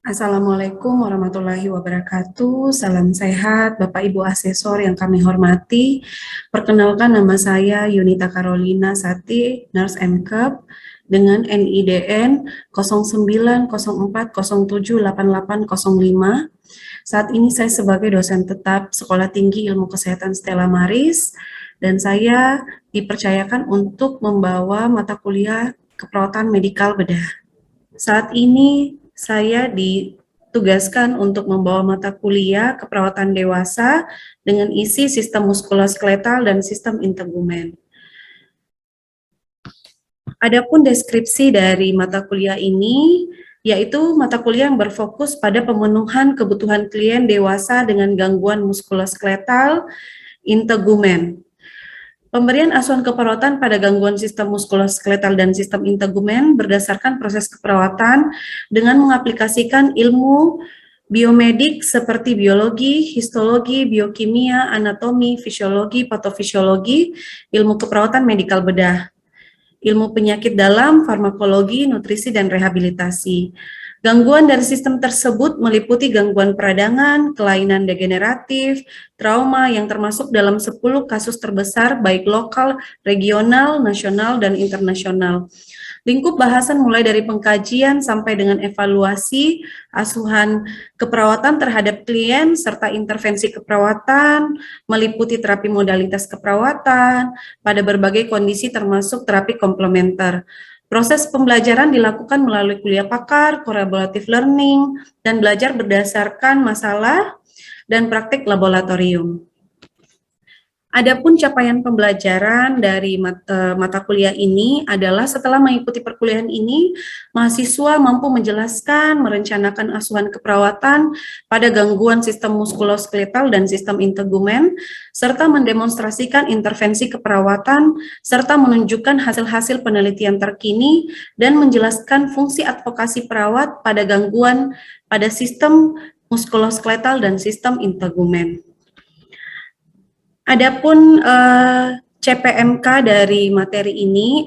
Assalamualaikum warahmatullahi wabarakatuh. Salam sehat, Bapak Ibu Asesor yang kami hormati. Perkenalkan nama saya Yunita Carolina Sati, Nurse MCAP dengan NIDN 0904078805. Saat ini saya sebagai dosen tetap Sekolah Tinggi Ilmu Kesehatan Stella Maris dan saya dipercayakan untuk membawa mata kuliah keperawatan medikal bedah. Saat ini saya ditugaskan untuk membawa mata kuliah keperawatan dewasa dengan isi sistem muskuloskeletal dan sistem integumen. Adapun deskripsi dari mata kuliah ini, yaitu mata kuliah yang berfokus pada pemenuhan kebutuhan klien dewasa dengan gangguan muskuloskeletal integumen. Pemberian asuhan keperawatan pada gangguan sistem muskuloskeletal dan sistem integumen berdasarkan proses keperawatan dengan mengaplikasikan ilmu biomedik seperti biologi, histologi, biokimia, anatomi, fisiologi, patofisiologi, ilmu keperawatan medikal bedah, ilmu penyakit dalam, farmakologi, nutrisi, dan rehabilitasi. Gangguan dari sistem tersebut meliputi gangguan peradangan, kelainan degeneratif, trauma yang termasuk dalam 10 kasus terbesar baik lokal, regional, nasional, dan internasional. Lingkup bahasan mulai dari pengkajian sampai dengan evaluasi, asuhan keperawatan terhadap klien, serta intervensi keperawatan, meliputi terapi modalitas keperawatan, pada berbagai kondisi termasuk terapi komplementer. Proses pembelajaran dilakukan melalui kuliah pakar, collaborative learning, dan belajar berdasarkan masalah dan praktik laboratorium. Adapun capaian pembelajaran dari mata kuliah ini adalah setelah mengikuti perkuliahan ini, mahasiswa mampu menjelaskan, merencanakan asuhan keperawatan pada gangguan sistem muskuloskeletal dan sistem integumen, serta mendemonstrasikan intervensi keperawatan, serta menunjukkan hasil-hasil penelitian terkini, dan menjelaskan fungsi advokasi perawat pada gangguan pada sistem muskuloskeletal dan sistem integumen. Adapun CPMK dari materi ini,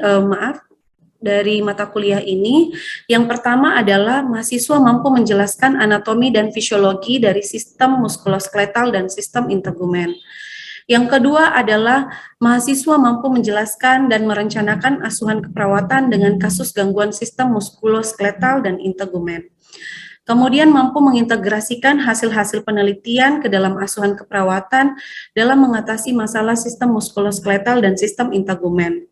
dari mata kuliah ini, yang pertama adalah mahasiswa mampu menjelaskan anatomi dan fisiologi dari sistem muskuloskeletal dan sistem integumen. Yang kedua adalah mahasiswa mampu menjelaskan dan merencanakan asuhan keperawatan dengan kasus gangguan sistem muskuloskeletal dan integumen. Kemudian mampu mengintegrasikan hasil-hasil penelitian ke dalam asuhan keperawatan dalam mengatasi masalah sistem muskuloskeletal dan sistem integumen.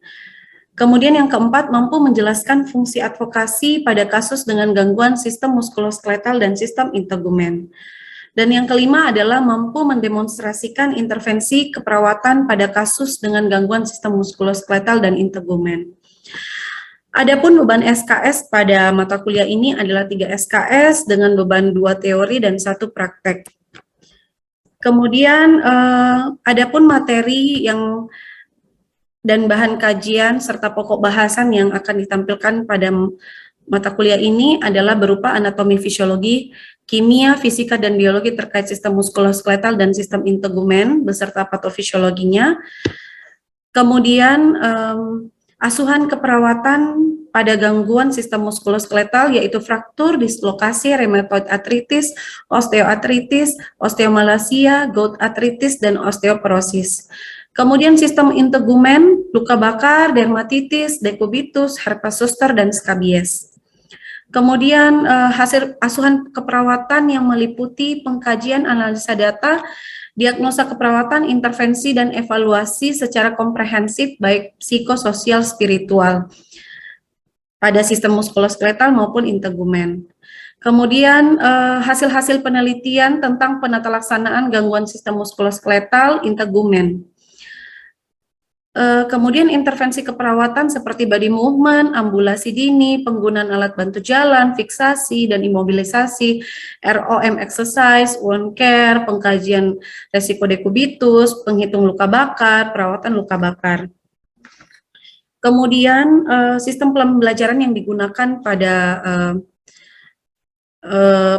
Kemudian yang keempat, mampu menjelaskan fungsi advokasi pada kasus dengan gangguan sistem muskuloskeletal dan sistem integumen. Dan yang kelima adalah mampu mendemonstrasikan intervensi keperawatan pada kasus dengan gangguan sistem muskuloskeletal dan integumen. Adapun beban SKS pada mata kuliah ini adalah 3 SKS dengan beban 2 teori dan 1 praktek. Kemudian adapun materi yang dan bahan kajian serta pokok bahasan yang akan ditampilkan pada mata kuliah ini adalah berupa anatomi fisiologi, kimia, fisika, dan biologi terkait sistem muskuloskeletal dan sistem integumen beserta patofisiologinya. Kemudian asuhan keperawatan pada gangguan sistem muskuloskeletal yaitu fraktur, dislokasi, rheumatoid arthritis, osteoartritis, osteomalacia, gout arthritis, dan osteoporosis. Kemudian sistem integumen, luka bakar, dermatitis, dekubitus, herpes zoster, dan skabies. Kemudian hasil asuhan keperawatan yang meliputi pengkajian analisa data, diagnosa keperawatan, intervensi, dan evaluasi secara komprehensif baik psikososial spiritual pada sistem muskuloskeletal maupun integumen. Kemudian hasil-hasil penelitian tentang penata laksanaan gangguan sistem muskuloskeletal integumen. Kemudian intervensi keperawatan seperti body movement, ambulasi dini, penggunaan alat bantu jalan, fiksasi dan imobilisasi, ROM exercise, wound care, pengkajian resiko dekubitus, penghitung luka bakar, perawatan luka bakar. Kemudian sistem pembelajaran yang digunakan pada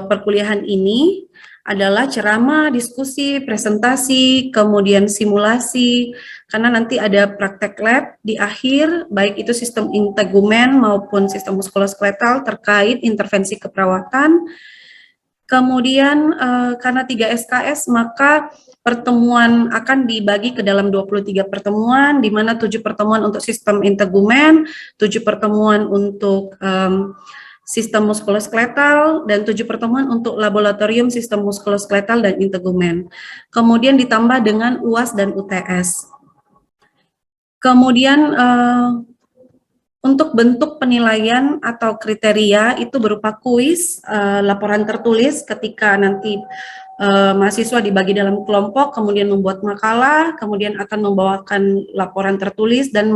perkuliahan ini adalah ceramah, diskusi, presentasi, kemudian simulasi, karena nanti ada praktek lab di akhir, baik itu sistem integumen maupun sistem muskuloskeletal terkait intervensi keperawatan. Kemudian karena 3 SKS, maka pertemuan akan dibagi ke dalam 23 pertemuan, di mana 7 pertemuan untuk sistem integumen, 7 pertemuan untuk sistem muskuloskeletal, dan 7 pertemuan untuk laboratorium sistem muskuloskeletal dan integumen. Kemudian ditambah dengan UAS dan UTS. Kemudian untuk bentuk penilaian atau kriteria itu berupa kuis, laporan tertulis ketika nanti mahasiswa dibagi dalam kelompok, kemudian membuat makalah, kemudian akan membawakan laporan tertulis dan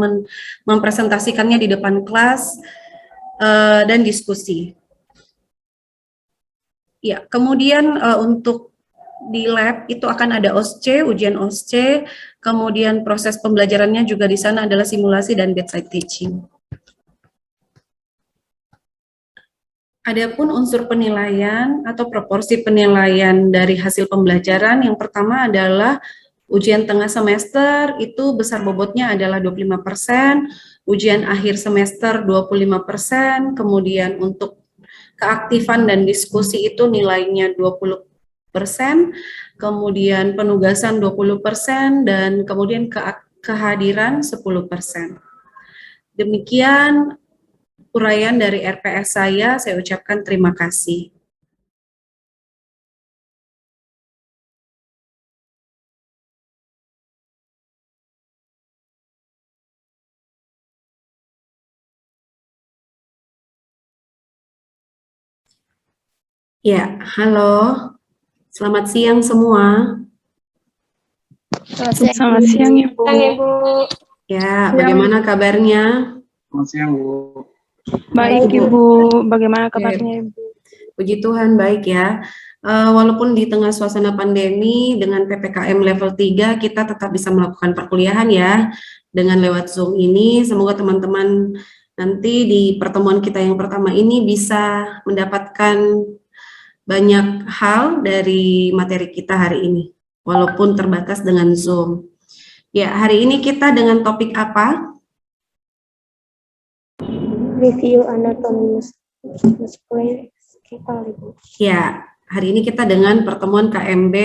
mempresentasikannya di depan kelas dan diskusi. Ya, kemudian untuk di lab itu akan ada OSCE, ujian OSCE, kemudian proses pembelajarannya juga di sana adalah simulasi dan bedside teaching. Adapun unsur penilaian atau proporsi penilaian dari hasil pembelajaran, yang pertama adalah ujian tengah semester itu besar bobotnya adalah 25%, ujian akhir semester 25%, kemudian untuk keaktifan dan diskusi itu nilainya 20%, kemudian penugasan 20%, dan kemudian kehadiran 10%. Demikian uraian dari RPS saya ucapkan terima kasih. Ya, halo. Selamat siang semua. Selamat siang, Ibu. Ya, bagaimana kabarnya? Selamat siang, Bu. Baik, Ibu. Bagaimana kabarnya, Ibu? Puji Tuhan, baik ya. Walaupun di tengah suasana pandemi dengan PPKM level 3, kita tetap bisa melakukan perkuliahan ya, dengan lewat Zoom ini. Semoga teman-teman nanti di pertemuan kita yang pertama ini bisa mendapatkan banyak hal dari materi kita hari ini, walaupun terbatas dengan Zoom. Ya, hari ini kita dengan topik apa? Review anatomi muskuloskeletal. Ya, hari ini kita dengan pertemuan KMB.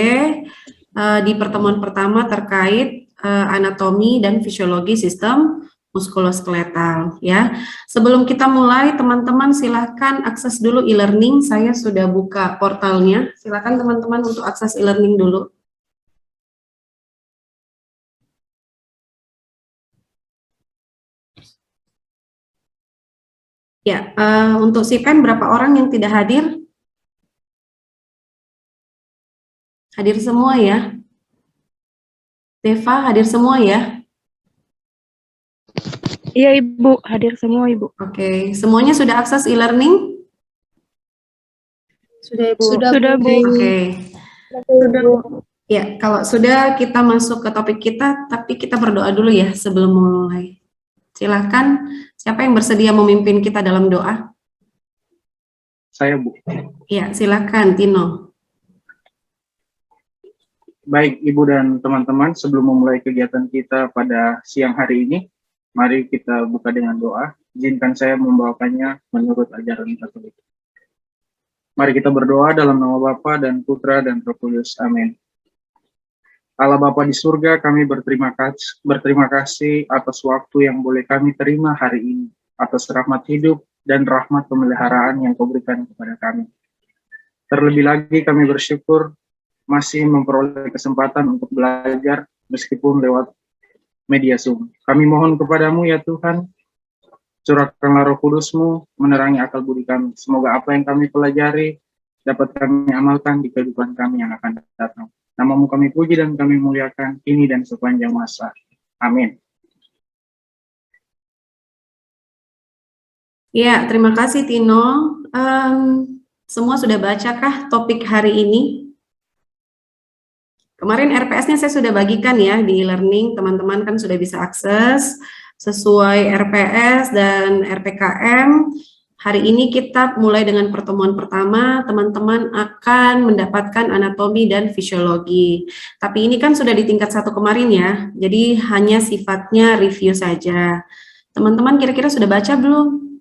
Di pertemuan pertama terkait anatomi dan fisiologi sistem muskuloskeletal ya. Sebelum kita mulai, teman-teman silahkan akses dulu e-learning. Saya sudah buka portalnya. Silahkan teman-teman untuk akses e-learning dulu. Ya, untuk SIPEN berapa orang yang tidak hadir? Hadir semua ya? Deva, hadir semua ya? Iya, Ibu. Hadir semua, Ibu. Oke, semuanya sudah akses e-learning? Sudah, Ibu. Sudah, Bu. Oke. Sudah, Bu. Ya, kalau sudah kita masuk ke topik kita, tapi kita berdoa dulu ya sebelum mulai. Silahkan, siapa yang bersedia memimpin kita dalam doa? Saya, Bu. Ya, silahkan, Tino. Baik, Ibu dan teman-teman, sebelum memulai kegiatan kita pada siang hari ini, mari kita buka dengan doa. Izinkan saya membawakannya menurut ajaran Katolik. Mari kita berdoa dalam nama Bapa dan Putra dan Roh Kudus. Amin. Allah Bapa di surga, kami berterima kasih atas waktu yang boleh kami terima hari ini, atas rahmat hidup dan rahmat pemeliharaan yang Kau berikan kepada kami. Terlebih lagi kami bersyukur masih memperoleh kesempatan untuk belajar meskipun lewat media Zoom. Kami mohon kepadamu ya Tuhan, curahkanlah Roh Kudus-Mu menerangi akal budi kami. Semoga apa yang kami pelajari dapat kami amalkan di kehidupan kami yang akan datang. Nama-Mu kami puji dan kami muliakan kini dan sepanjang masa. Amin. Ya, terima kasih Tino. Semua sudah bacakah topik hari ini? Kemarin RPS-nya saya sudah bagikan ya di e-learning, teman-teman kan sudah bisa akses sesuai RPS dan RPKM. Hari ini kita mulai dengan pertemuan pertama, teman-teman akan mendapatkan anatomi dan fisiologi. Tapi ini kan sudah di tingkat 1 kemarin ya, jadi hanya sifatnya review saja. Teman-teman kira-kira sudah baca belum?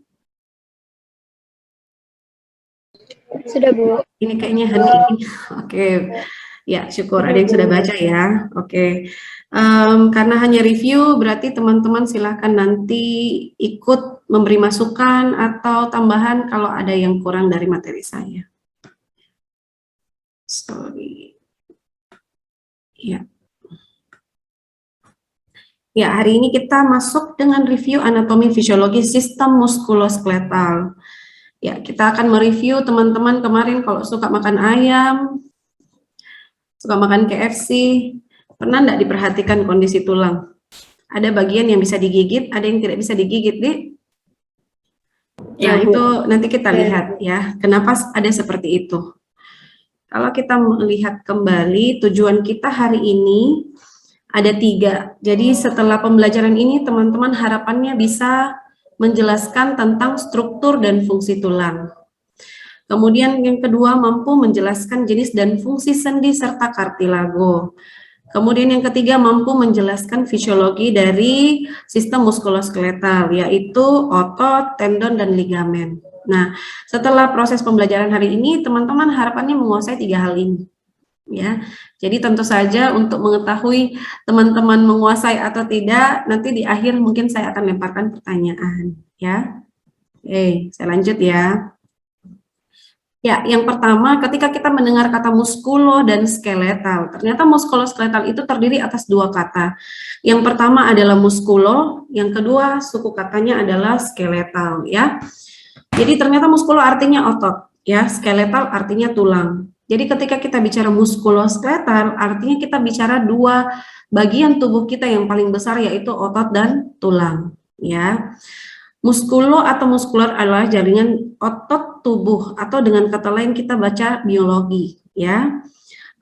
Sudah, Bu. Ini kayaknya Hani. Oke, ya syukur ada yang sudah baca ya. Oke, karena hanya review, berarti teman-teman silahkan nanti ikut memberi masukan atau tambahan kalau ada yang kurang dari materi saya. Sorry. Ya. Ya, hari ini kita masuk dengan review anatomi fisiologi sistem muskuloskeletal. Ya, kita akan mereview teman-teman kemarin kalau suka makan ayam, suka makan KFC, pernah enggak diperhatikan kondisi tulang? Ada bagian yang bisa digigit, ada yang tidak bisa digigit, Dik? Ya, itu nanti kita lihat ya, kenapa ada seperti itu. Kalau kita melihat kembali, tujuan kita hari ini ada 3. Jadi setelah pembelajaran ini, teman-teman harapannya bisa menjelaskan tentang struktur dan fungsi tulang. Kemudian yang kedua, mampu menjelaskan jenis dan fungsi sendi serta kartilago. Kemudian yang ketiga, mampu menjelaskan fisiologi dari sistem muskuloskeletal, yaitu otot, tendon, dan ligamen. Nah, setelah proses pembelajaran hari ini, teman-teman harapannya menguasai 3 hal ini. Ya, jadi tentu saja untuk mengetahui teman-teman menguasai atau tidak, nanti di akhir mungkin saya akan lemparkan pertanyaan. Ya, oke, saya lanjut ya. Ya, yang pertama, ketika kita mendengar kata muskulo dan skeletal, ternyata muskuloskeletal itu terdiri atas 2 kata. Yang pertama adalah muskulo, yang kedua suku katanya adalah skeletal, ya. Jadi ternyata muskulo artinya otot, ya, skeletal artinya tulang. Jadi ketika kita bicara muskuloskeletal, artinya kita bicara 2 bagian tubuh kita yang paling besar, yaitu otot dan tulang, ya. Muskulo atau muskular adalah jaringan otot tubuh, atau dengan kata lain kita baca biologi, ya.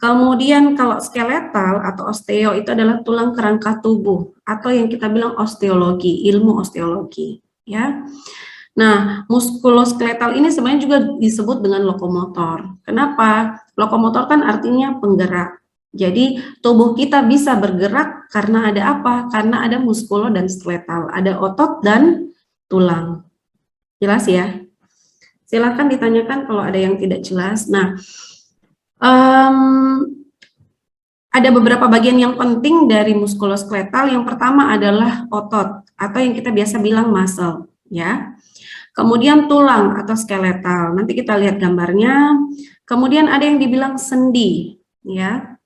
Kemudian kalau skeletal atau osteo itu adalah tulang kerangka tubuh, atau yang kita bilang osteologi, ilmu osteologi, ya. Nah, muskuloskeletal ini sebenarnya juga disebut dengan lokomotor. Kenapa? Lokomotor kan artinya penggerak. Jadi tubuh kita bisa bergerak karena ada apa? Karena ada muskulo dan skeletal, ada otot dan tulang. Jelas ya? Silakan ditanyakan kalau ada yang tidak jelas. Nah, ada beberapa bagian yang penting dari muskuloskeletal. Yang pertama adalah otot atau yang kita biasa bilang muscle, ya. Kemudian tulang atau skeletal. Nanti kita lihat gambarnya. Kemudian ada yang dibilang sendi, ya.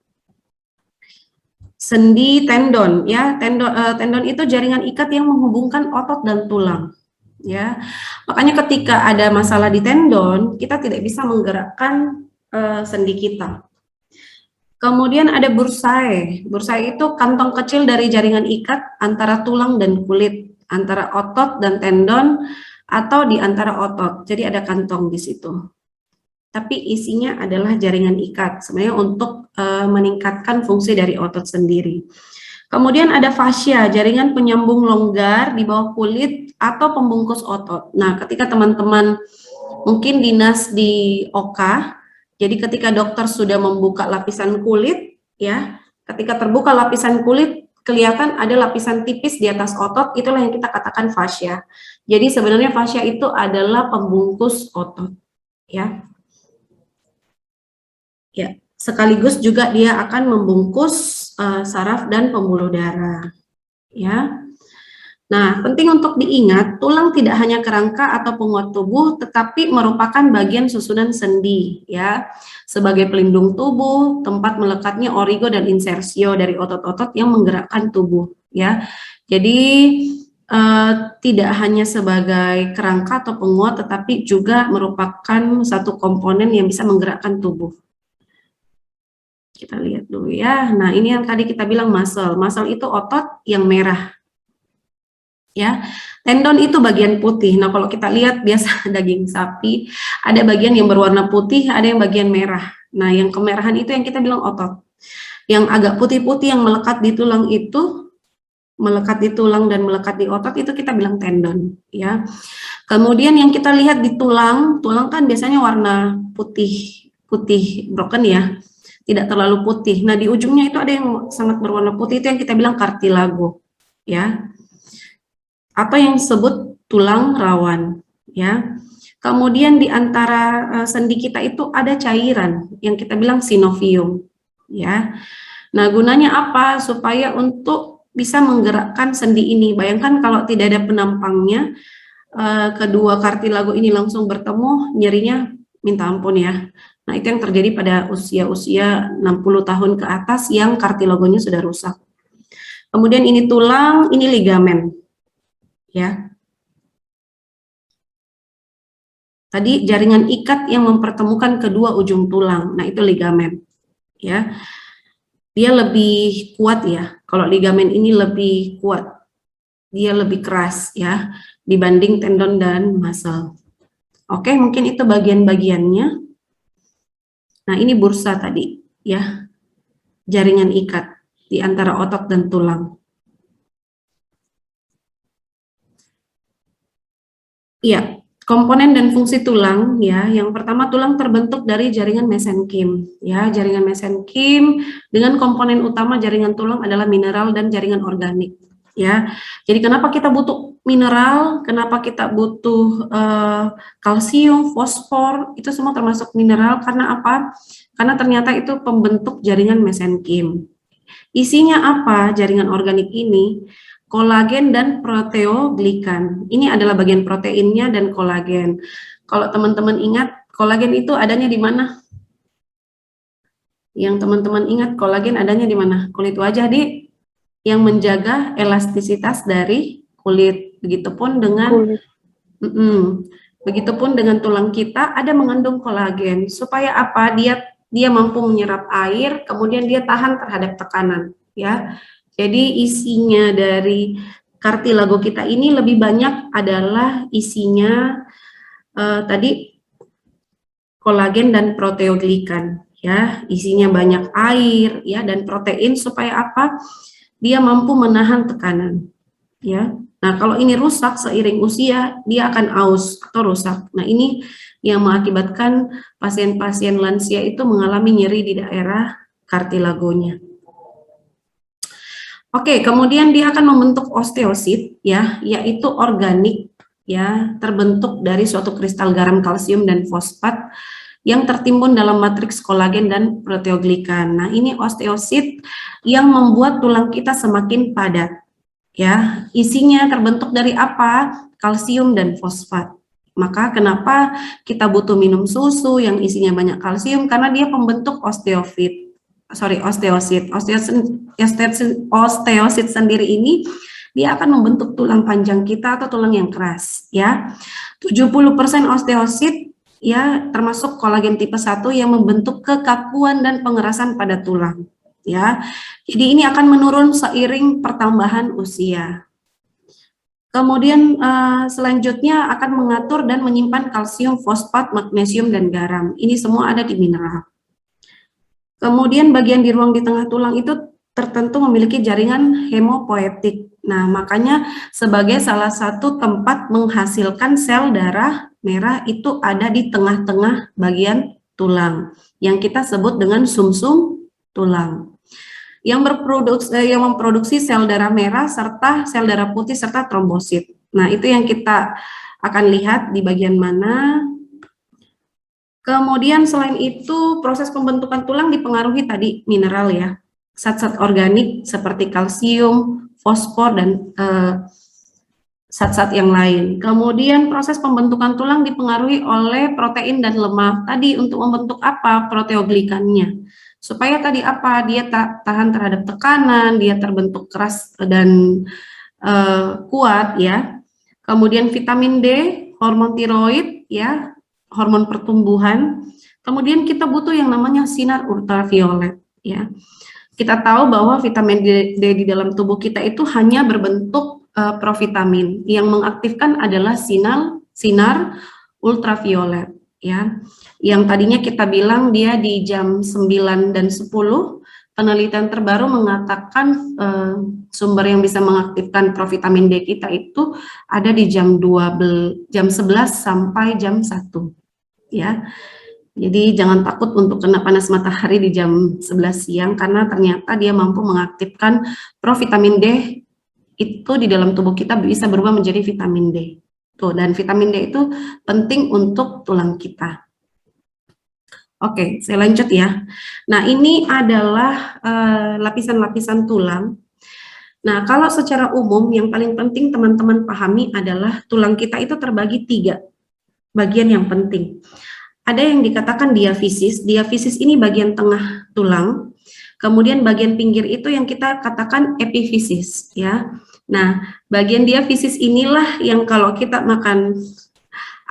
Sendi, tendon, ya. Tendon itu jaringan ikat yang menghubungkan otot dan tulang, ya. Makanya ketika ada masalah di tendon, kita tidak bisa menggerakkan sendi kita. Kemudian ada bursae. Bursae itu kantong kecil dari jaringan ikat antara tulang dan kulit, antara otot dan tendon, atau di antara otot. Jadi ada kantong di situ. Tapi isinya adalah jaringan ikat, sebenarnya untuk meningkatkan fungsi dari otot sendiri. Kemudian ada fascia, jaringan penyambung longgar di bawah kulit atau pembungkus otot. Nah, ketika teman-teman mungkin dinas di OK, jadi ketika dokter sudah membuka lapisan kulit, ya, ketika terbuka lapisan kulit, kelihatan ada lapisan tipis di atas otot, itulah yang kita katakan fascia. Jadi sebenarnya fascia itu adalah pembungkus otot, ya. Ya, sekaligus juga dia akan membungkus saraf dan pembuluh darah, ya. Nah, penting untuk diingat, tulang tidak hanya kerangka atau penguat tubuh, tetapi merupakan bagian susunan sendi, ya, sebagai pelindung tubuh, tempat melekatnya origo dan insersio dari otot-otot yang menggerakkan tubuh, ya. Jadi tidak hanya sebagai kerangka atau penguat, tetapi juga merupakan satu komponen yang bisa menggerakkan tubuh. Kita lihat dulu ya. Nah, ini yang tadi kita bilang muscle. Muscle itu otot yang merah. Ya, tendon itu bagian putih. Nah, kalau kita lihat biasa daging sapi, ada bagian yang berwarna putih, ada yang bagian merah. Nah, yang kemerahan itu yang kita bilang otot. Yang agak putih-putih yang melekat di tulang itu, melekat di tulang dan melekat di otot itu kita bilang tendon, ya. Kemudian yang kita lihat di tulang, tulang kan biasanya warna putih, putih broken ya, tidak terlalu putih. Nah, di ujungnya itu ada yang sangat berwarna putih, itu yang kita bilang kartilago, ya. Atau yang disebut tulang rawan, ya. Kemudian di antara sendi kita itu ada cairan yang kita bilang sinovium, ya. Nah, gunanya apa? Supaya untuk bisa menggerakkan sendi ini. Bayangkan kalau tidak ada penampangnya, kedua kartilago ini langsung bertemu, nyerinya minta ampun ya. Nah, itu yang terjadi pada usia-usia 60 tahun ke atas yang kartilagonya sudah rusak. Kemudian ini tulang, ini ligamen. Ya. Tadi jaringan ikat yang mempertemukan kedua ujung tulang. Nah, itu ligamen. Ya. Dia lebih kuat ya. Kalau ligamen ini lebih kuat. Dia lebih keras ya dibanding tendon dan muscle. Oke, mungkin itu bagian-bagiannya. Nah, ini bursa tadi ya. Jaringan ikat di antara otot dan tulang. Iya, komponen dan fungsi tulang ya. Yang pertama, tulang terbentuk dari jaringan mesenkim ya. Jaringan mesenkim dengan komponen utama jaringan tulang adalah mineral dan jaringan organik ya. Jadi kenapa kita butuh mineral? Kenapa kita butuh kalsium, fosfor? Itu semua termasuk mineral karena apa? Karena ternyata itu pembentuk jaringan mesenkim. Isinya apa jaringan organik ini? Kolagen dan proteoglikan. Ini adalah bagian proteinnya dan kolagen. Kalau teman-teman ingat, kolagen itu adanya di mana? Yang teman-teman ingat, kolagen adanya di mana? Kulit wajah, di yang menjaga elastisitas dari kulit. Begitupun dengan begitupun dengan tulang kita ada mengandung kolagen. Supaya apa? Dia mampu menyerap air, kemudian dia tahan terhadap tekanan, ya. Jadi isinya dari kartilago kita ini lebih banyak adalah isinya tadi kolagen dan proteoglikan ya, isinya banyak air ya dan protein supaya apa? Dia mampu menahan tekanan ya. Nah, kalau ini rusak seiring usia, dia akan aus atau rusak. Nah, ini yang mengakibatkan pasien-pasien lansia itu mengalami nyeri di daerah kartilagonya. Oke, kemudian dia akan membentuk osteosit ya, yaitu organik ya, terbentuk dari suatu kristal garam kalsium dan fosfat yang tertimbun dalam matriks kolagen dan proteoglikan. Nah, ini osteosit yang membuat tulang kita semakin padat ya. Isinya terbentuk dari apa? Kalsium dan fosfat. Maka kenapa kita butuh minum susu yang isinya banyak kalsium? Karena dia pembentuk osteosit. Osteosit sendiri ini dia akan membentuk tulang panjang kita atau tulang yang keras ya. 70% osteosit ya termasuk kolagen tipe 1 yang membentuk kekakuan dan pengerasan pada tulang ya. Jadi ini akan menurun seiring pertambahan usia. Kemudian selanjutnya akan mengatur dan menyimpan kalsium, fosfat, magnesium dan garam. Ini semua ada di mineral. Kemudian bagian di ruang di tengah tulang itu tertentu memiliki jaringan hemopoietik. Nah, makanya sebagai salah satu tempat menghasilkan sel darah merah itu ada di tengah-tengah bagian tulang yang kita sebut dengan sumsum tulang. Yang memproduksi sel darah merah serta sel darah putih serta trombosit. Nah, itu yang kita akan lihat di bagian mana. Kemudian selain itu proses pembentukan tulang dipengaruhi tadi mineral ya, zat-zat organik seperti kalsium, fosfor dan zat-zat yang lain. Kemudian proses pembentukan tulang dipengaruhi oleh protein dan lemak. Tadi untuk membentuk apa? Proteoglikannya. Supaya tadi apa? Dia tahan terhadap tekanan, dia terbentuk keras dan kuat ya. Kemudian vitamin D, hormon tiroid ya, hormon pertumbuhan. Kemudian kita butuh yang namanya sinar ultraviolet ya. Kita tahu bahwa vitamin D di dalam tubuh kita itu hanya berbentuk provitamin. Yang mengaktifkan adalah sinar ultraviolet ya. Yang tadinya kita bilang dia di jam 9 dan 10, penelitian terbaru mengatakan sumber yang bisa mengaktifkan provitamin D kita itu ada di jam 11 sampai jam 1. Ya, jadi jangan takut untuk kena panas matahari di jam 11 siang karena ternyata dia mampu mengaktifkan provitamin D itu di dalam tubuh kita bisa berubah menjadi vitamin D. Tuh, dan vitamin D itu penting untuk tulang kita. Oke, saya lanjut ya. Nah, ini adalah lapisan-lapisan tulang. Nah, kalau secara umum yang paling penting teman-teman pahami adalah tulang kita itu terbagi 3 bagian yang penting. Ada yang dikatakan diafisis. Diafisis ini bagian tengah tulang. Kemudian bagian pinggir itu yang kita katakan epifisis, ya. Nah, bagian diafisis inilah yang kalau kita makan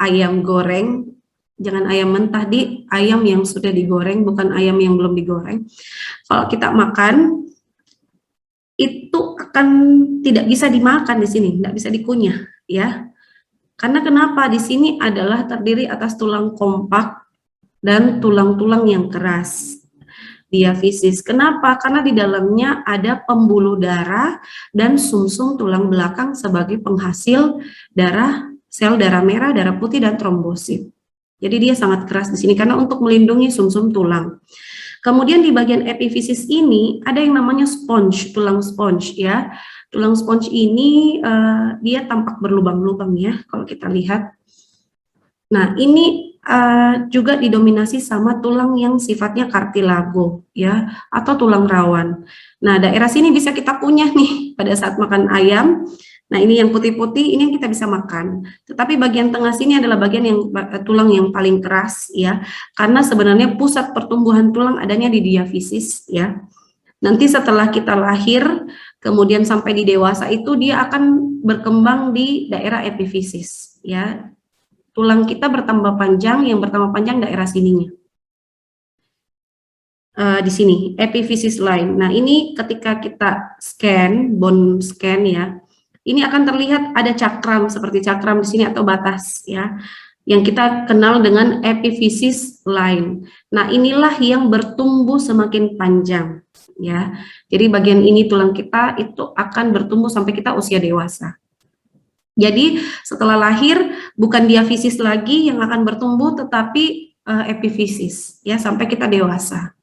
ayam goreng, jangan ayam mentah, ayam yang sudah digoreng, bukan ayam yang belum digoreng. Kalau kita makan, itu akan tidak bisa dimakan di sini, tidak bisa dikunyah, ya. Karena kenapa? Di sini adalah terdiri atas tulang kompak dan tulang-tulang yang keras. Diafisis. Kenapa? Karena di dalamnya ada pembuluh darah dan sumsum tulang belakang sebagai penghasil darah, sel darah merah, darah putih, dan trombosit. Jadi dia sangat keras di sini karena untuk melindungi sumsum tulang. Kemudian di bagian epifisis ini ada yang namanya sponge, tulang sponge ya. Tulang sponge ini dia tampak berlubang-lubang ya kalau kita lihat. Nah, ini juga didominasi sama tulang yang sifatnya kartilago ya, atau tulang rawan. Nah, daerah sini bisa kita kunyah nih pada saat makan ayam. Nah, ini yang putih-putih ini yang kita bisa makan. Tetapi bagian tengah sini adalah bagian yang tulang yang paling keras ya, karena sebenarnya pusat pertumbuhan tulang adanya di diafisis ya. Nanti setelah kita lahir, kemudian sampai di dewasa itu dia akan berkembang di daerah epifisis ya. Tulang kita bertambah panjang, yang bertambah panjang daerah sininya. Di sini, epifisis line. Nah, ini ketika kita scan, bone scan ya, ini akan terlihat ada cakram, seperti cakram di sini atau batas ya, yang kita kenal dengan epifisis line. Nah, inilah yang bertumbuh semakin panjang ya. Jadi bagian ini tulang kita itu akan bertumbuh sampai kita usia dewasa. Jadi setelah lahir bukan diafisis lagi yang akan bertumbuh, tetapi epifisis ya sampai kita dewasa.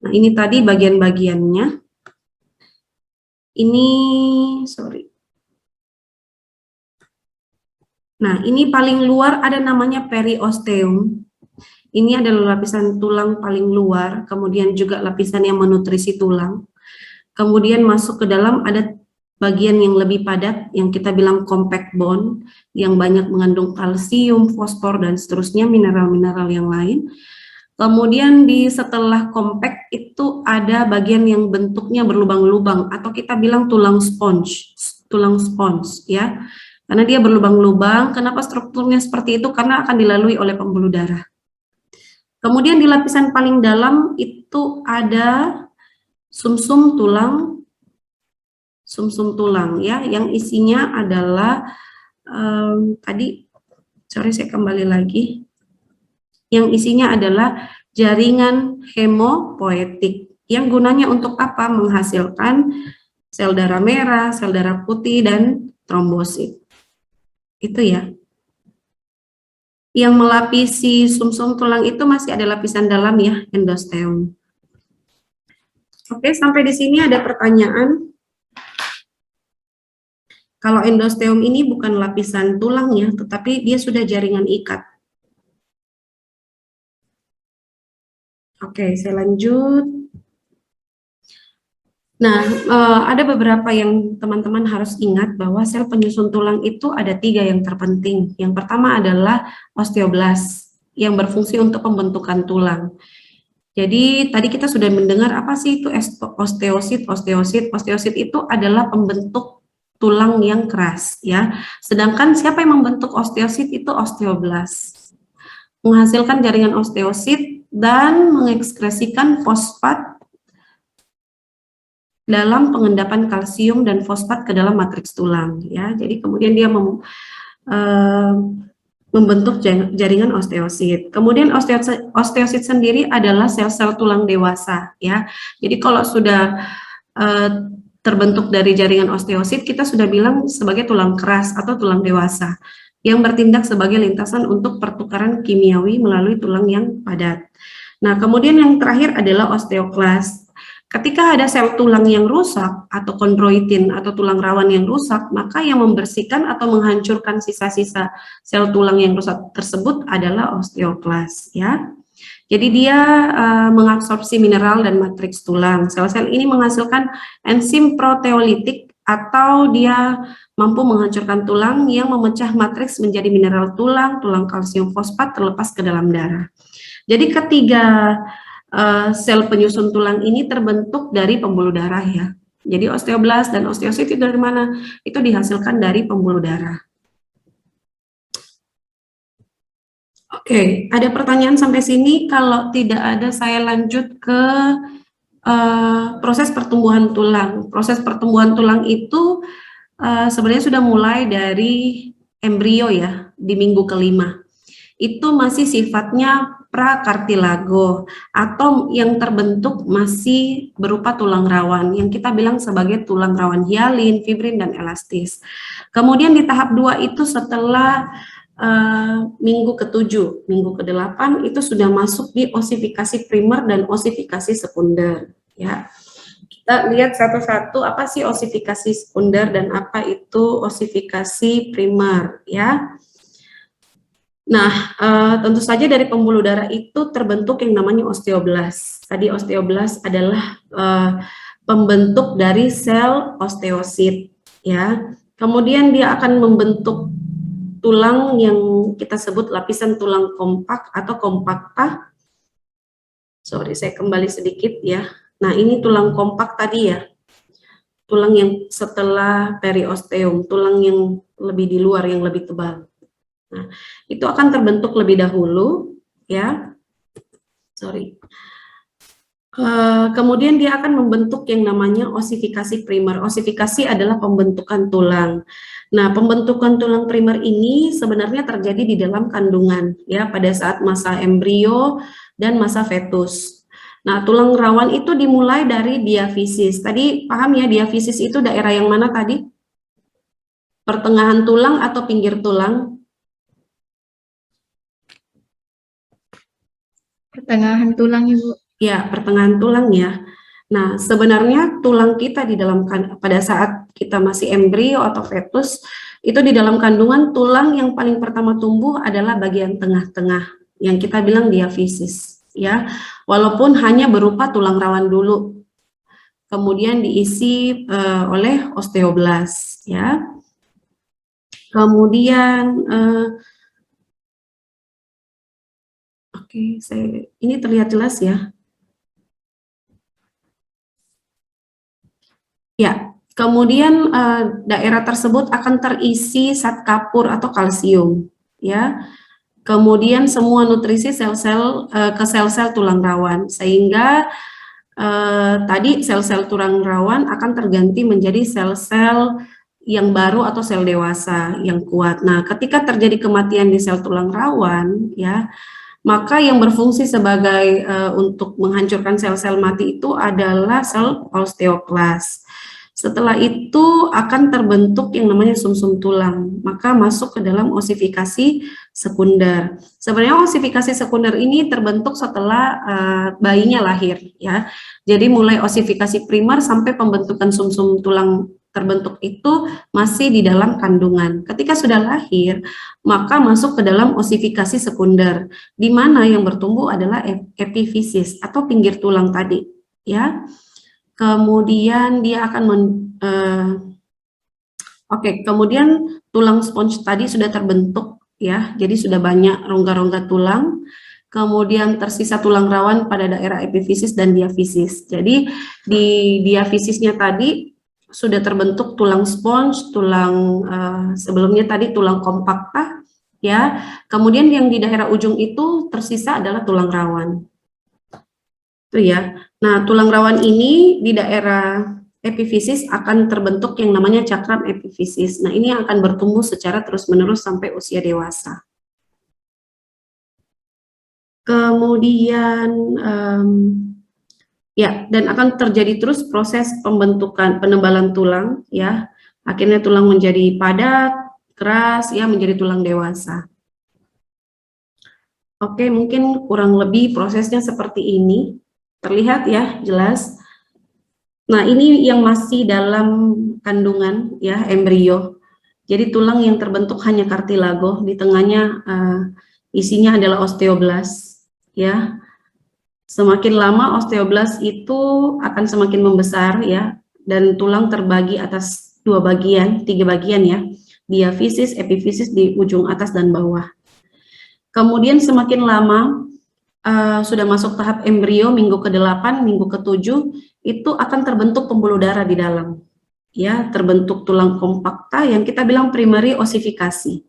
Nah, ini tadi bagian-bagiannya. Ini Nah, ini paling luar ada namanya periosteum. Ini adalah lapisan tulang paling luar, kemudian juga lapisan yang menutrisi tulang. Kemudian masuk ke dalam ada bagian yang lebih padat yang kita bilang compact bone yang banyak mengandung kalsium, fosfor, dan seterusnya, mineral-mineral yang lain. Kemudian di setelah compact itu ada bagian yang bentuknya berlubang-lubang atau kita bilang tulang sponge ya. Karena dia berlubang-lubang. Kenapa strukturnya seperti itu? Karena akan dilalui oleh pembuluh darah. Kemudian di lapisan paling dalam itu ada sumsum tulang ya, yang isinya adalah saya kembali lagi, yang isinya adalah jaringan hemopoietik yang gunanya untuk apa? Menghasilkan sel darah merah, sel darah putih, dan trombosit. Itu ya. Yang melapisi sumsum tulang itu masih ada lapisan dalam ya, endosteum. Oke, sampai di sini ada pertanyaan. Kalau endosteum ini bukan lapisan tulang ya, tetapi dia sudah jaringan ikat. Oke, saya lanjut. Nah, ada beberapa yang teman-teman harus ingat bahwa sel penyusun tulang itu ada 3 yang terpenting. Yang pertama adalah osteoblast yang berfungsi untuk pembentukan tulang. Jadi tadi kita sudah mendengar apa sih itu osteosit. Osteosit itu adalah pembentuk tulang yang keras ya. Sedangkan siapa yang membentuk osteosit itu osteoblast. Menghasilkan jaringan osteosit dan mengekskresikan fosfat dalam pengendapan kalsium dan fosfat ke dalam matriks tulang ya. Jadi kemudian dia membentuk jaringan osteosit. Kemudian osteosit sendiri adalah sel-sel tulang dewasa ya. Jadi kalau sudah terbentuk dari jaringan osteosit, kita sudah bilang sebagai tulang keras atau tulang dewasa yang bertindak sebagai lintasan untuk pertukaran kimiawi melalui tulang yang padat. Nah, kemudian yang terakhir adalah osteoklas. Ketika ada sel tulang yang rusak atau kondroitin atau tulang rawan yang rusak, maka yang membersihkan atau menghancurkan sisa-sisa sel tulang yang rusak tersebut adalah osteoklas, ya. Jadi dia mengabsorpsi mineral dan matriks tulang. Sel-sel ini menghasilkan enzim proteolitik atau dia mampu menghancurkan tulang yang memecah matriks menjadi mineral tulang, tulang kalsium fosfat terlepas ke dalam darah. Jadi ketiga sel penyusun tulang ini terbentuk dari pembuluh darah, ya. Jadi osteoblast dan osteosit itu dari mana? Itu dihasilkan dari pembuluh darah. Oke, ada pertanyaan sampai sini? Kalau tidak ada, saya lanjut ke proses pertumbuhan tulang. Proses pertumbuhan tulang itu sebenarnya sudah mulai dari embrio, ya, di minggu kelima. Itu masih sifatnya prakartilago atau yang terbentuk masih berupa tulang rawan yang kita bilang sebagai tulang rawan hialin, fibrin, dan elastis. Kemudian di tahap 2 itu setelah minggu ke-7, minggu ke-8 itu sudah masuk di osifikasi primer dan osifikasi sekunder, ya. Kita lihat satu-satu apa sih osifikasi sekunder dan apa itu osifikasi primer, ya. Nah, tentu saja dari pembuluh darah itu terbentuk yang namanya osteoblast. Tadi osteoblast adalah pembentuk dari sel osteosit, ya. Kemudian dia akan membentuk tulang yang kita sebut lapisan tulang kompak atau kompakta. Sorry, saya kembali sedikit, ya. Nah, ini tulang kompak tadi, ya. Tulang yang setelah periosteum, tulang yang lebih di luar, yang lebih tebal. Nah, itu akan terbentuk lebih dahulu, ya. Sorry. Kemudian dia akan membentuk yang namanya osifikasi primer. Osifikasi adalah pembentukan tulang. Nah, pembentukan tulang primer ini sebenarnya terjadi di dalam kandungan, ya, pada saat masa embrio dan masa fetus. Nah, tulang rawan itu dimulai dari diafisis. Tadi paham, ya, diafisis itu daerah yang mana tadi? Pertengahan tulang atau pinggir tulang? Pertengahan tulang, Ibu. Ya, pertengahan tulang, ya. Nah, sebenarnya tulang kita di dalam pada saat kita masih embrio atau fetus, itu di dalam kandungan tulang yang paling pertama tumbuh adalah bagian tengah-tengah, yang kita bilang diafisis, ya. Walaupun hanya berupa tulang rawan dulu, kemudian diisi oleh osteoblast, ya. Kemudian oke, ini terlihat jelas, ya. Ya, kemudian daerah tersebut akan terisi zat kapur atau kalsium, ya. Kemudian semua nutrisi sel-sel ke sel-sel tulang rawan, sehingga tadi sel-sel tulang rawan akan terganti menjadi sel-sel yang baru atau sel dewasa yang kuat. Nah, ketika terjadi kematian di sel tulang rawan, ya, maka yang berfungsi sebagai untuk menghancurkan sel-sel mati itu adalah sel osteoklas. Setelah itu akan terbentuk yang namanya sumsum tulang, maka masuk ke dalam osifikasi sekunder. Sebenarnya osifikasi sekunder ini terbentuk setelah bayinya lahir, ya. Jadi mulai osifikasi primer sampai pembentukan sumsum tulang terbentuk itu masih di dalam kandungan. Ketika sudah lahir, maka masuk ke dalam osifikasi sekunder, di mana yang bertumbuh adalah epifisis atau pinggir tulang tadi, ya. Kemudian dia akan kemudian tulang sponge tadi sudah terbentuk, ya. Jadi sudah banyak rongga-rongga tulang. Kemudian tersisa tulang rawan pada daerah epifisis dan diafisis. Jadi di diafisisnya tadi sudah terbentuk tulang sponge, tulang sebelumnya tadi tulang kompakta, ya. Kemudian yang di daerah ujung itu tersisa adalah tulang rawan. Itu, ya. Nah, tulang rawan ini di daerah epifisis akan terbentuk yang namanya cakram epifisis. Nah, ini yang akan bertumbuh secara terus-menerus sampai usia dewasa. Kemudian ya, dan akan terjadi terus proses pembentukan penebalan tulang, ya. Akhirnya tulang menjadi padat, keras, ya, menjadi tulang dewasa. Oke, mungkin kurang lebih prosesnya seperti ini. Terlihat, ya, jelas. Nah, ini yang masih dalam kandungan ya, embrio. Jadi tulang yang terbentuk hanya kartilago, di tengahnya isinya adalah osteoblast ya. Semakin lama osteoblast itu akan semakin membesar ya, dan tulang terbagi atas 3 bagian ya, diafisis, epifisis di ujung atas dan bawah. Kemudian semakin lama sudah masuk tahap embrio, minggu ke-8, minggu ke-7, itu akan terbentuk pembuluh darah di dalam. Ya, terbentuk tulang kompakta yang kita bilang primary osifikasi.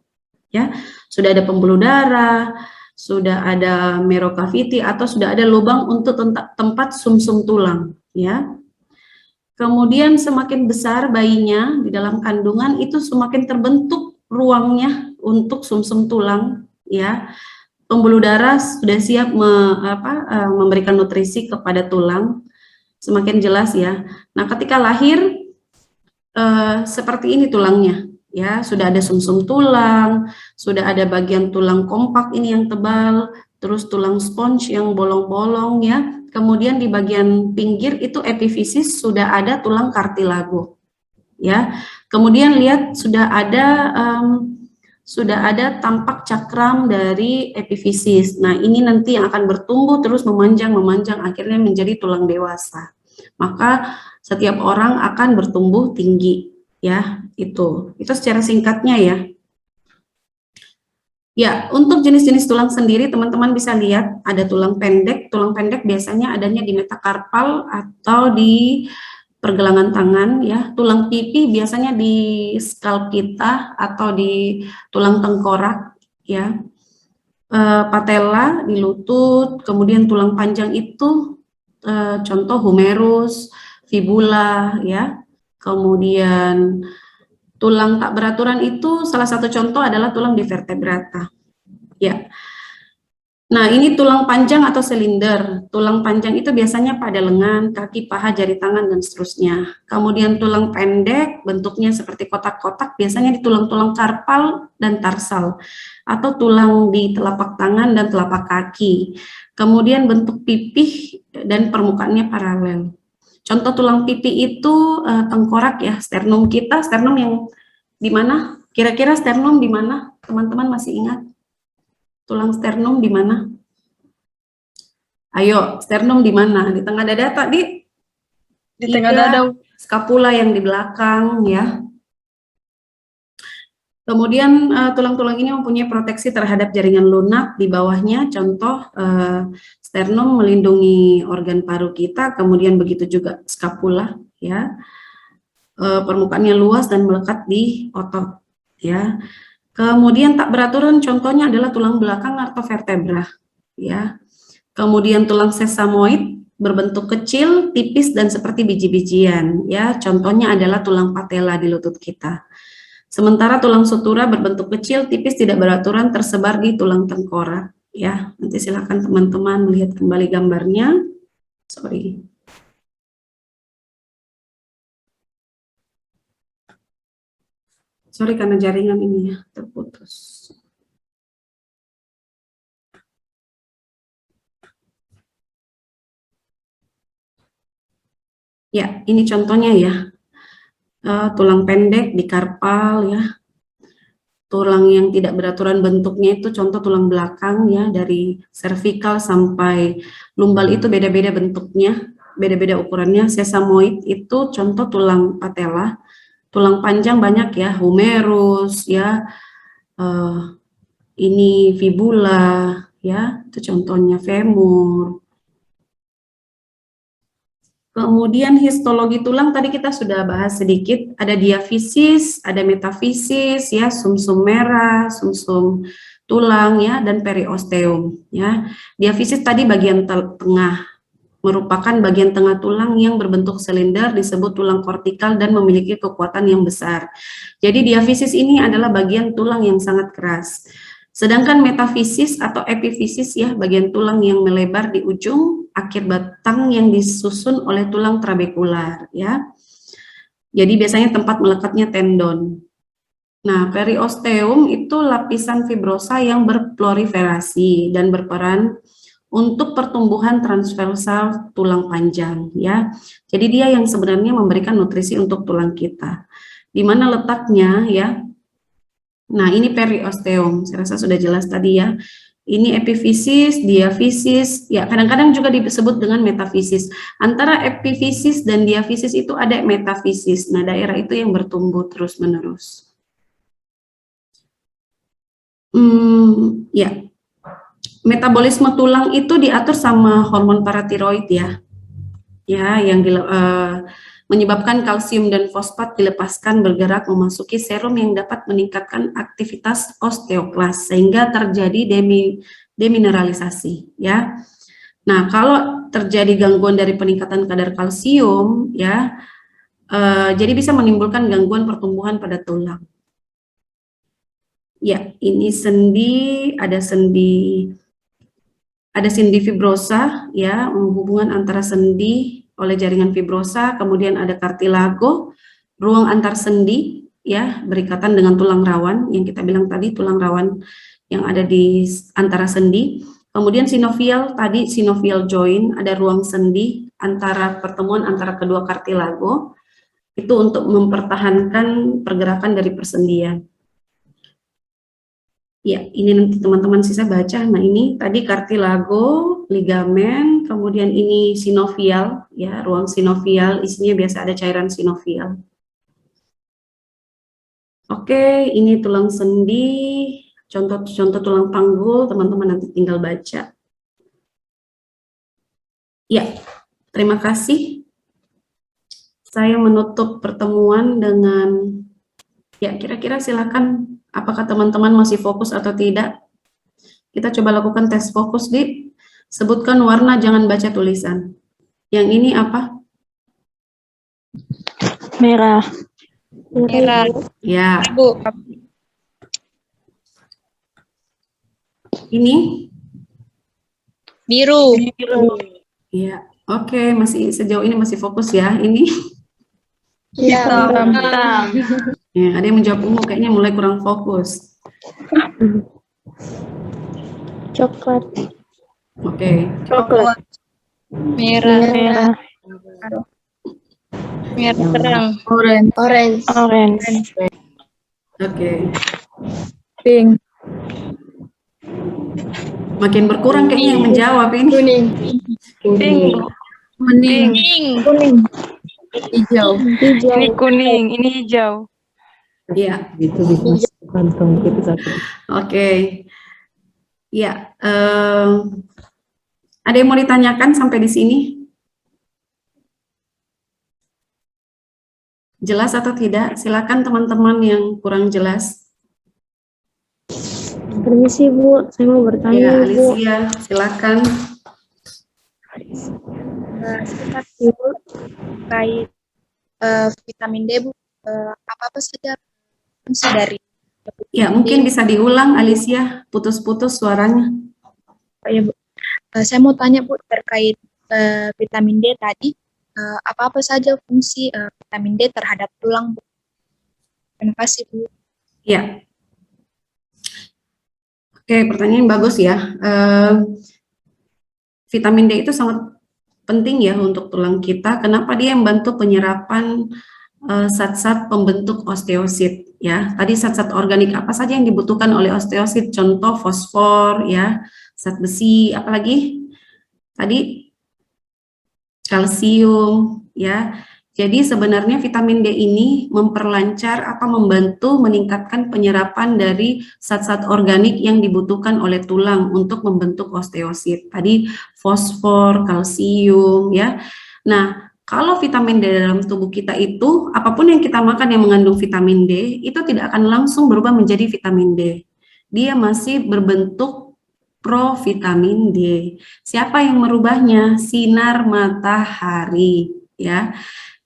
Ya, sudah ada pembuluh darah, sudah ada marrow cavity atau sudah ada lubang untuk tempat sumsum tulang, ya. Kemudian semakin besar bayinya di dalam kandungan itu semakin terbentuk ruangnya untuk sumsum tulang, ya. Pembuluh darah sudah siap memberikan nutrisi kepada tulang, semakin jelas ya. Nah, ketika lahir seperti ini tulangnya, ya, sudah ada sumsum tulang, sudah ada bagian tulang kompak ini yang tebal, terus tulang sponge yang bolong-bolong ya. Kemudian di bagian pinggir itu epifisis sudah ada tulang kartilago, ya. Kemudian lihat sudah ada tampak cakram dari epifisis. Nah, ini nanti yang akan bertumbuh terus memanjang akhirnya menjadi tulang dewasa. Maka setiap orang akan bertumbuh tinggi ya, itu secara singkatnya ya. Ya, untuk jenis-jenis tulang sendiri teman-teman bisa lihat ada tulang pendek biasanya adanya di metakarpal atau di pergelangan tangan ya. Tulang pipi biasanya di scalp kita atau di tulang tengkorak ya. Patella di lutut, kemudian tulang panjang itu contoh humerus, fibula ya. Kemudian tulang tak beraturan itu salah satu contoh adalah tulang di vertebrata. Ya. Nah, ini tulang panjang atau silinder. Tulang panjang itu biasanya pada lengan, kaki, paha, jari tangan, dan seterusnya. Kemudian tulang pendek, bentuknya seperti kotak-kotak, biasanya di tulang-tulang karpal dan tarsal, atau tulang di telapak tangan dan telapak kaki. Kemudian bentuk pipih dan permukaannya paralel. Contoh tulang pipi itu tengkorak ya, sternum kita, sternum yang di mana? Kira-kira sternum di mana? Teman-teman masih ingat? Tulang sternum di mana? Ayo, sternum di mana? Di tengah dada tadi? Di tengah dada. Skapula yang di belakang ya. Kemudian tulang-tulang ini mempunyai proteksi terhadap jaringan lunak di bawahnya, contoh sternum melindungi organ paru kita, kemudian begitu juga skapula ya. Permukaannya luas dan melekat di otot ya. Kemudian tak beraturan contohnya adalah tulang belakang atau vertebra ya. Kemudian tulang sesamoid berbentuk kecil, tipis dan seperti biji-bijian ya. Contohnya adalah tulang patella di lutut kita. Sementara tulang sutura berbentuk kecil, tipis, tidak beraturan, tersebar di tulang tengkorak. Ya, nanti silakan teman-teman melihat kembali gambarnya. Sorry. Sorry karena jaringan ini ya terputus. Ya, ini contohnya ya. Tulang pendek di karpal ya, tulang yang tidak beraturan bentuknya itu contoh tulang belakang ya, dari cervical sampai lumbal itu beda-beda bentuknya, beda-beda ukurannya. Sesamoid itu contoh tulang patella, tulang panjang banyak ya, humerus ya, ini fibula ya, itu contohnya femur. Kemudian histologi tulang tadi kita sudah bahas sedikit, ada diafisis, ada metafisis ya, sumsum merah, sumsum tulang ya, dan periosteum ya. Diafisis tadi bagian tengah, merupakan bagian tengah tulang yang berbentuk silinder, disebut tulang kortikal dan memiliki kekuatan yang besar. Jadi diafisis ini adalah bagian tulang yang sangat keras. Sedangkan metafisis atau epifisis ya, bagian tulang yang melebar di ujung akhir batang yang disusun oleh tulang trabekular ya. Jadi biasanya tempat melekatnya tendon. Nah, periosteum itu lapisan fibrosa yang berproliferasi dan berperan untuk pertumbuhan transversal tulang panjang ya. Jadi dia yang sebenarnya memberikan nutrisi untuk tulang kita. Di mana letaknya ya? Nah, ini periosteum. Saya rasa sudah jelas tadi ya. Ini epifisis, diafisis, ya kadang-kadang juga disebut dengan metafisis. Antara epifisis dan diafisis itu ada metafisis. Nah, daerah itu yang bertumbuh terus-menerus. Ya, metabolisme tulang itu diatur sama hormon paratiroid ya, yang menyebabkan kalsium dan fosfat dilepaskan bergerak memasuki serum yang dapat meningkatkan aktivitas osteoklas sehingga terjadi demineralisasi ya. Nah, kalau terjadi gangguan dari peningkatan kadar kalsium ya, jadi bisa menimbulkan gangguan pertumbuhan pada tulang. Ya, ini sendi, ada sendi fibrosa ya, hubungan antara sendi oleh jaringan fibrosa, kemudian ada kartilago, ruang antar sendi ya, berikatan dengan tulang rawan yang kita bilang tadi, tulang rawan yang ada di antara sendi. Kemudian sinovial, tadi sinovial joint, ada ruang sendi antara pertemuan antara kedua kartilago, itu untuk mempertahankan pergerakan dari persendian. Ya, ini nanti teman-teman sisa baca. Nah, ini tadi kartilago, ligamen, kemudian ini sinovial, ya, ruang sinovial, isinya biasa ada cairan sinovial. Oke, ini tulang sendi, contoh tulang panggul, teman-teman nanti tinggal baca. Ya, terima kasih. Saya menutup pertemuan dengan, ya, kira-kira silakan. Apakah teman-teman masih fokus atau tidak? Kita coba lakukan tes fokus, Di. Sebutkan warna, jangan baca tulisan. Yang ini apa? Merah. Merah. Ya. Bu. Ini? Biru. Ya. Oke, masih sejauh ini masih fokus ya. Ini? Hitam. Ya, ada yang menjawab ungu, kayaknya mulai kurang fokus. Coklat. Oke. Coklat. Merah. Merah terang. Orange. Oke. Pink. Makin berkurang kayaknya yang menjawab ini. Pink. Kuning. Kuning. Hijau. Ini kuning, ini hijau. Ya. Oke. Ya. Ada yang mau ditanyakan sampai di sini? Jelas atau tidak? Silakan teman-teman yang kurang jelas. Permisi Bu, saya mau Ya, bertanya Bu. Alicia, silakan. Terkait vitamin D, Bu, apa-apa saja fungsi dari Ya, mungkin bisa diulang, Alicia. Putus-putus suaranya. ya, Bu. Saya mau tanya, Bu, terkait vitamin D tadi, apa-apa saja fungsi vitamin D terhadap tulang, Bu? Terima kasih, Bu. Ya. Oke, pertanyaan bagus ya. Vitamin D itu sangat penting ya untuk tulang kita. Kenapa? Dia membantu penyerapan zat-zat pembentuk osteosit ya. Tadi zat-zat organik apa saja yang dibutuhkan oleh osteosit? Contoh fosfor ya, zat besi, apalagi tadi kalsium ya. Jadi sebenarnya vitamin D ini memperlancar membantu meningkatkan penyerapan dari zat-zat organik yang dibutuhkan oleh tulang untuk membentuk osteosit. Tadi fosfor, kalsium ya. Nah, kalau vitamin D dalam tubuh kita itu, apapun yang kita makan yang mengandung vitamin D, itu tidak akan langsung berubah menjadi vitamin D. Dia masih berbentuk provitamin D. Siapa yang merubahnya? Sinar matahari ya.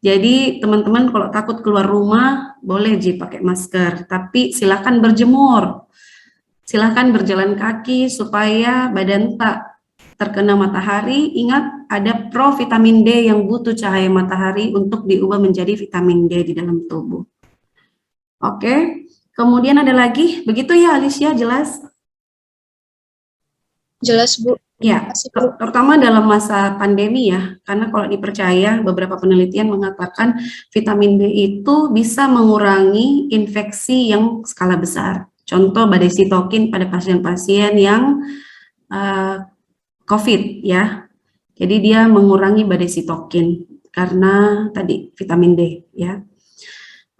Jadi teman-teman kalau takut keluar rumah, boleh pakai masker, tapi silakan berjemur. Silakan berjalan kaki supaya badan tak terkena matahari. Ingat, ada provitamin D yang butuh cahaya matahari untuk diubah menjadi vitamin D di dalam tubuh. Oke, kemudian ada lagi, begitu ya Alicia, jelas? Jelas, Bu. Ya, terutama dalam masa pandemi ya, karena kalau dipercaya beberapa penelitian mengatakan vitamin D itu bisa mengurangi infeksi yang skala besar. Contoh badai sitokin pada pasien-pasien yang COVID ya. Jadi dia mengurangi badai sitokin karena tadi vitamin D ya.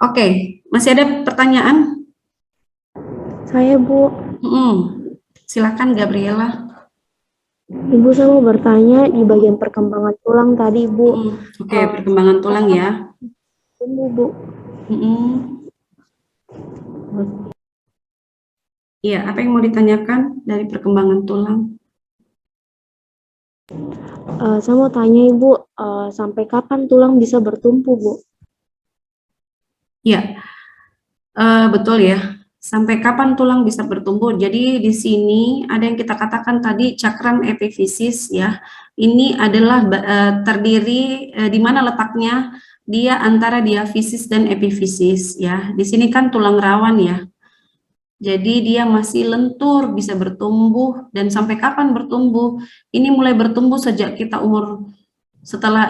Oke, masih ada pertanyaan? Saya, Bu. Silakan Gabriela. Ibu, saya mau bertanya di bagian perkembangan tulang tadi, Bu. Oke, perkembangan tulang ya. Tumbuh, Bu. Iya, apa yang mau ditanyakan dari perkembangan tulang? Saya mau tanya, Ibu, sampai kapan tulang bisa bertumbuh, Bu? Ya, betul ya. Sampai kapan tulang bisa bertumbuh? Jadi di sini ada yang kita katakan tadi cakram epifisis ya. Ini adalah terdiri di mana letaknya? Dia antara diafisis dan epifisis ya. Di sini kan tulang rawan ya. Jadi dia masih lentur, bisa bertumbuh, dan sampai kapan bertumbuh? Ini mulai bertumbuh sejak kita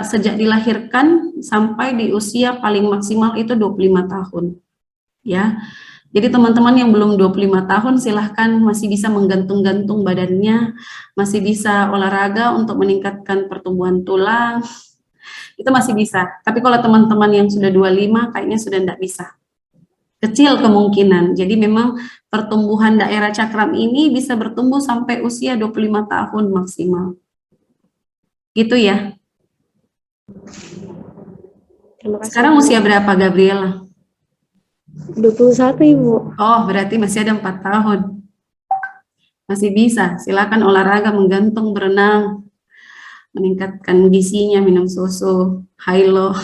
sejak dilahirkan sampai di usia paling maksimal itu 25 tahun. Ya. Jadi teman-teman yang belum 25 tahun silahkan masih bisa menggantung-gantung badannya, masih bisa olahraga untuk meningkatkan pertumbuhan tulang. Itu masih bisa. Tapi kalau teman-teman yang sudah 25 kayaknya sudah tidak bisa. Kecil kemungkinan. Jadi memang pertumbuhan daerah cakram ini bisa bertumbuh sampai usia 25 tahun maksimal. Gitu ya. Terima kasih. Sekarang usia berapa Gabriela? 21, Ibu. Oh, berarti masih ada 4 tahun. Masih bisa. Silakan olahraga, menggantung, berenang, meningkatkan gizinya, minum susu, high-low,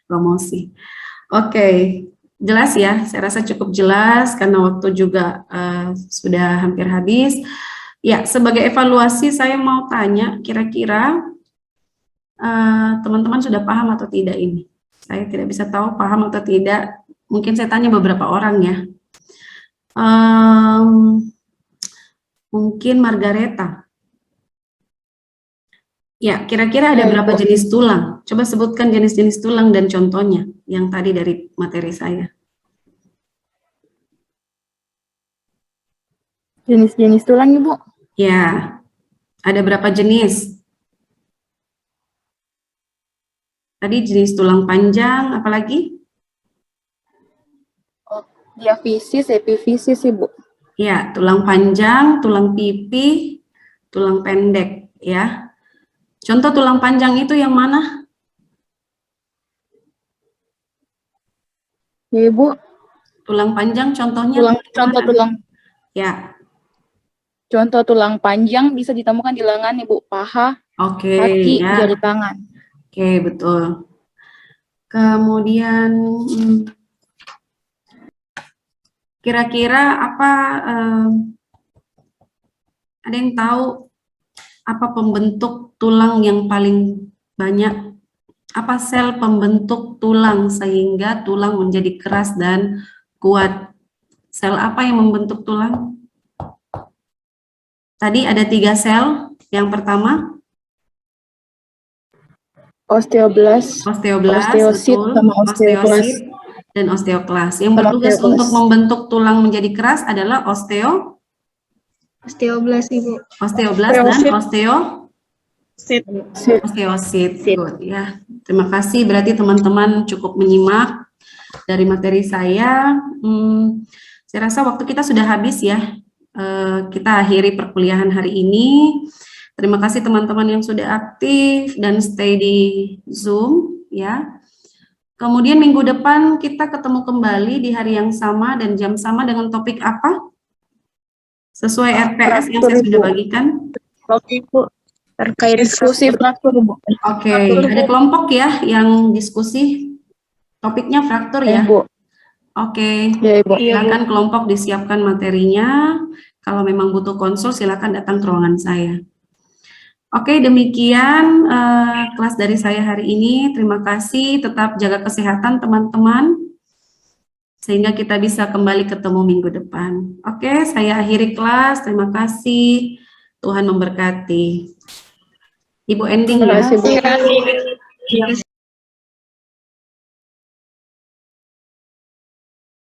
promosi. Oke, jelas ya, saya rasa cukup jelas karena waktu juga sudah hampir habis. Ya, sebagai evaluasi saya mau tanya, kira-kira teman-teman sudah paham atau tidak ini? Saya tidak bisa tahu paham atau tidak, mungkin saya tanya beberapa orang ya. Mungkin Margareta. Ya, kira-kira ada berapa jenis tulang? Coba sebutkan jenis-jenis tulang dan contohnya yang tadi dari materi saya. Jenis-jenis tulang, Ibu? Ya, ada berapa jenis? Tadi jenis tulang panjang, apalagi? Diafisis, epifisis, Ibu. Ya, tulang panjang, tulang pipi, tulang pendek, ya. Contoh tulang panjang itu yang mana? Ya, Ibu. Tulang panjang contohnya? Ya. Contoh tulang panjang bisa ditemukan di lengan, Ibu, paha, kaki, ya. jari tangan. Oke, betul. Kemudian kira-kira apa ada yang tahu apa pembentuk tulang yang paling banyak? Apa sel pembentuk tulang sehingga tulang menjadi keras dan kuat? Sel apa yang membentuk tulang? Tadi ada 3 sel. Yang pertama Osteoblast, osteosit, betul. sama osteoklas. Dan osteoklas. Yang bertugas untuk membentuk tulang menjadi keras adalah Osteoblast, Ibu. Osteoblast dan osteosit. Good, ya. Terima kasih. Berarti teman-teman cukup menyimak dari materi saya. Saya rasa waktu kita sudah habis ya. Kita akhiri perkuliahan hari ini. Terima kasih teman-teman yang sudah aktif dan stay di Zoom ya. Kemudian minggu depan kita ketemu kembali di hari yang sama dan jam sama dengan topik apa? Sesuai RPS yang saya sudah bagikan. Oke, Bu. Terkait diskusi fraktur, Bu. Oke, ada kelompok ya yang diskusi. Topiknya fraktur ya. Oke, silakan kelompok disiapkan materinya. Kalau memang butuh konsul, silakan datang ke ruangan saya. Oke, demikian kelas dari saya hari ini. Terima kasih, tetap jaga kesehatan teman-teman, sehingga kita bisa kembali ketemu minggu depan. Oke, saya akhiri kelas. Terima kasih. Tuhan memberkati. Ibu ending Terima ya. kasih, Bu. Terima kasih.